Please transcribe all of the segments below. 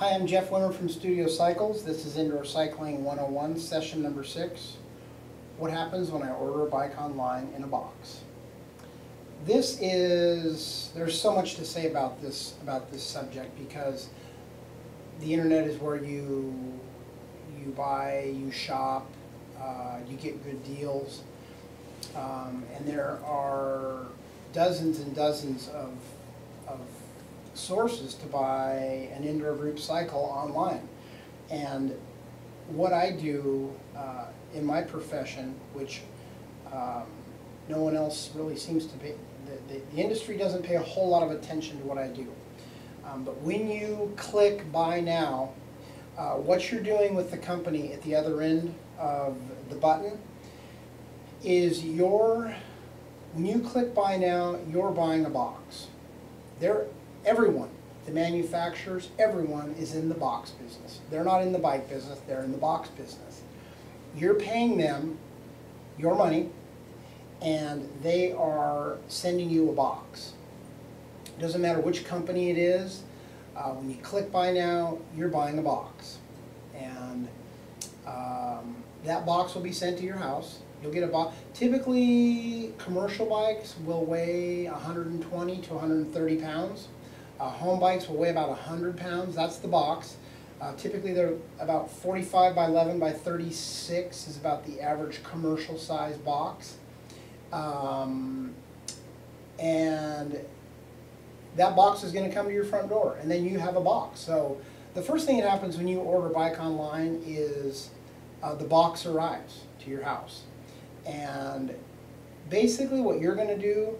Hi, I'm Jeff Winter from Studio Cycles. This is Indoor Cycling 101, session number 6. What happens when I order a bike online in a box? There's so much to say about this subject, because the internet is where you buy, you shop, you get good deals, and there are dozens and dozens of sources to buy an indoor group cycle online. And what I do in my profession, which no one else really seems to pay, the industry doesn't pay a whole lot of attention to what I do. But when you click buy now, what you're doing with the company at the other end of the button is when you click buy now, you're buying a box. Everyone, the manufacturers, everyone is in the box business. They're not in the bike business, they're in the box business. You're paying them your money, and they are sending you a box. It doesn't matter which company it is. When you click buy now, you're buying a box. And that box will be sent to your house. You'll get a box. Typically, commercial bikes will weigh 120 to 130 pounds. Home bikes will weigh about 100 pounds. That's the box. Typically, they're about 45 by 11 by 36 is about the average commercial size box. And that box is going to come to your front door, and then you have a box. So the first thing that happens when you order a bike online is the box arrives to your house. And basically what you're going to do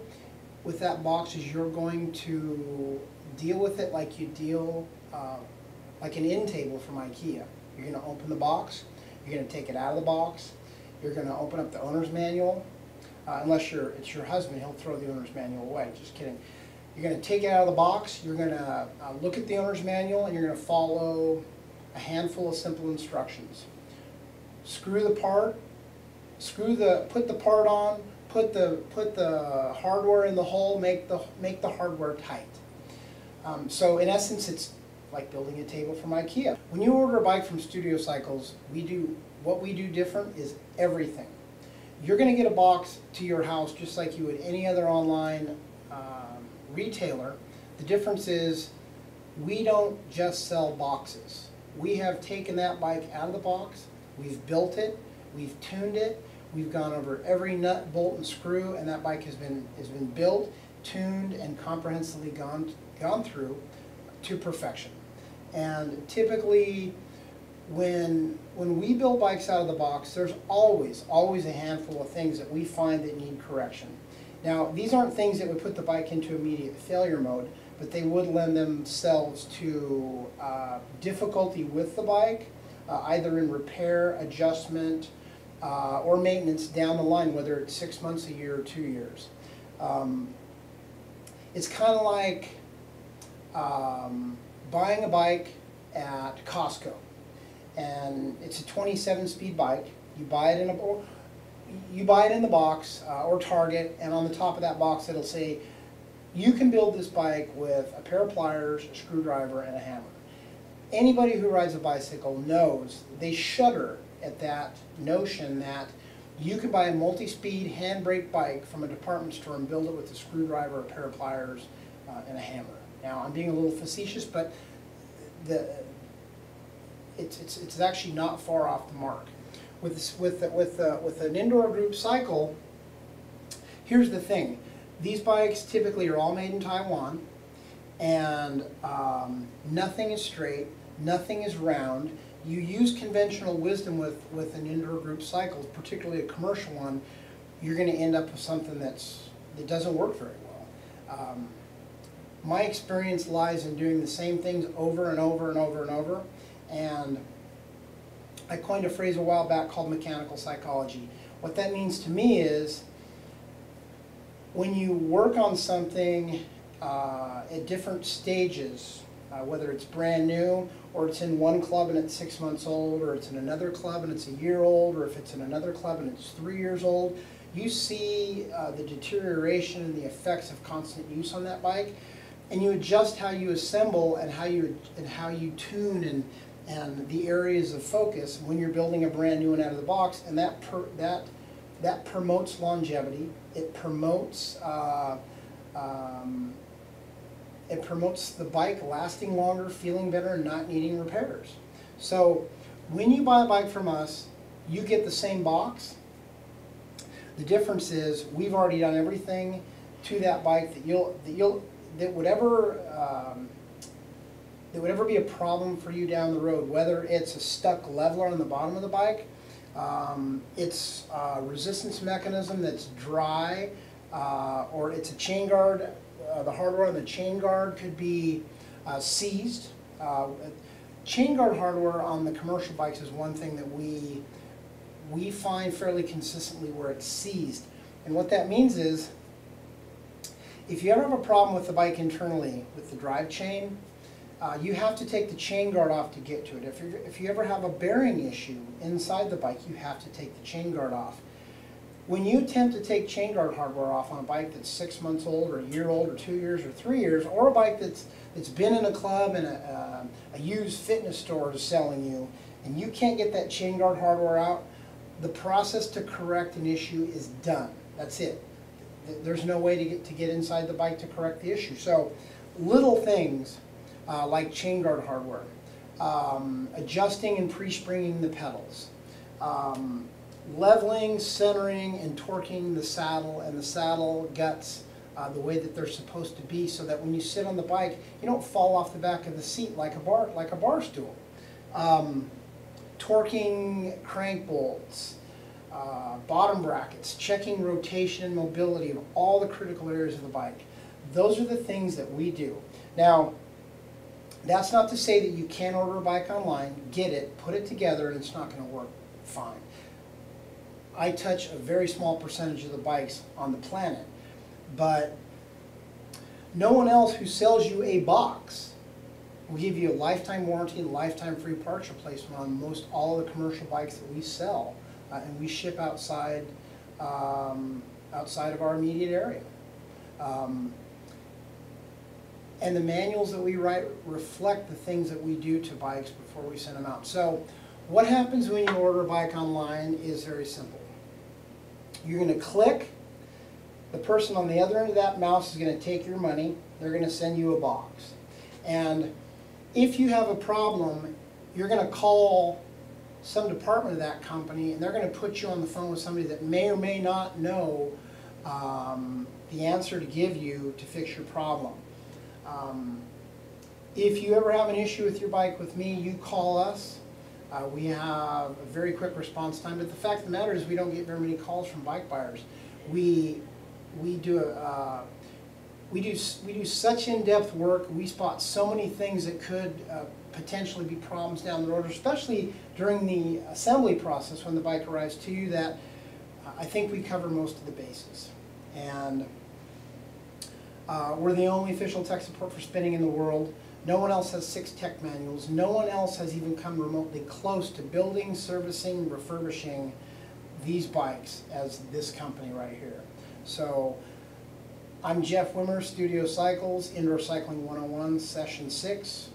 with that box is you're going to deal with it like you deal like an end table from IKEA. You're going to open the box, you're going to take it out of the box, you're going to open up the owner's manual. Unless it's your husband, he'll throw the owner's manual away. Just kidding. You're going to take it out of the box, you're going to look at the owner's manual, and you're going to follow a handful of simple instructions. Screw the part, put the part on, put the hardware in the hole, make the hardware tight. So in essence, it's like building a table from IKEA. When you order a bike from Studio Cycles, what we do different is everything. You're going to get a box to your house just like you would any other online retailer. The difference is we don't just sell boxes. We have taken that bike out of the box, we've built it, we've tuned it, we've gone over every nut, bolt, and screw, and that bike has been built, tuned, and comprehensively gone through to perfection. And typically, when we build bikes out of the box, there's always a handful of things that we find that need correction. Now, these aren't things that would put the bike into immediate failure mode, but they would lend themselves to difficulty with the bike, either in repair, adjustment, or maintenance down the line, whether it's 6 months, a year, or 2 years. It's kind of like buying a bike at Costco. And it's a 27-speed bike. You buy it in the box or Target, and on the top of that box it'll say, you can build this bike with a pair of pliers, a screwdriver, and a hammer. Anybody who rides a bicycle knows, they shudder at that notion that you can buy a multi-speed handbrake bike from a department store and build it with a screwdriver, a pair of pliers, and a hammer. Now, I'm being a little facetious, but it's actually not far off the mark. With an indoor group cycle, here's the thing. These bikes typically are all made in Taiwan, and nothing is straight, nothing is round. You use conventional wisdom with an indoor group cycle, particularly a commercial one, you're going to end up with something that doesn't work very well. My experience lies in doing the same things over and over and over and over. And I coined a phrase a while back called mechanical psychology. What that means to me is when you work on something at different stages, whether it's brand new, or it's in one club and it's 6 months old, or it's in another club and it's a year old, or if it's in another club and it's 3 years old, you see the deterioration and the effects of constant use on that bike. and you adjust how you assemble and how you tune and the areas of focus when you're building a brand new one out of the box, and that promotes longevity. It promotes the bike lasting longer, feeling better, and not needing repairs. So when you buy a bike from us, you get the same box. The difference is we've already done everything to that bike that would ever be a problem for you down the road, whether it's a stuck leveler on the bottom of the bike, it's a resistance mechanism that's dry, or it's a chain guard. The hardware on the chain guard could be seized. Chain guard hardware on the commercial bikes is one thing that we find fairly consistently where it's seized. And what that means is, if you ever have a problem with the bike internally with the drive chain, you have to take the chain guard off to get to it. If you ever have a bearing issue inside the bike, you have to take the chain guard off. When you attempt to take chain guard hardware off on a bike that's 6 months old, or a year old, or 2 years, or 3 years, or a bike that's been in a club and a used fitness store is selling you, and you can't get that chain guard hardware out, the process to correct an issue is done. That's it. There's no way to get inside the bike to correct the issue. So little things like chain guard hardware, adjusting and pre-springing the pedals, leveling, centering, and torquing the saddle and the saddle guts the way that they're supposed to be, so that when you sit on the bike, you don't fall off the back of the seat like a bar stool. Torquing crank bolts, bottom brackets, checking rotation and mobility of all the critical areas of the bike. Those are the things that we do. Now, that's not to say that you can't order a bike online, get it, put it together, and it's not going to work fine. I touch a very small percentage of the bikes on the planet, but no one else who sells you a box will give you a lifetime warranty and lifetime free parts replacement on most all of the commercial bikes that we sell, and we ship outside of our immediate area. And the manuals that we write reflect the things that we do to bikes before we send them out. So what happens when you order a bike online is very simple. You're going to click. The person on the other end of that mouse is going to take your money. They're going to send you a box. And if you have a problem, you're going to call some department of that company, and they're going to put you on the phone with somebody that may or may not know the answer to give you to fix your problem. If you ever have an issue with your bike with me, you call us. We have a very quick response time, but the fact of the matter is we don't get very many calls from bike buyers. We do such in-depth work. We spot so many things that could potentially be problems down the road, especially during the assembly process when the bike arrives to you, that I think we cover most of the bases. And we're the only official tech support for spinning in the world. No one else has 6 tech manuals. No one else has even come remotely close to building, servicing, refurbishing these bikes as this company right here. So I'm Jeff Wimmer, Studio Cycles, Indoor Cycling 101, Session 6.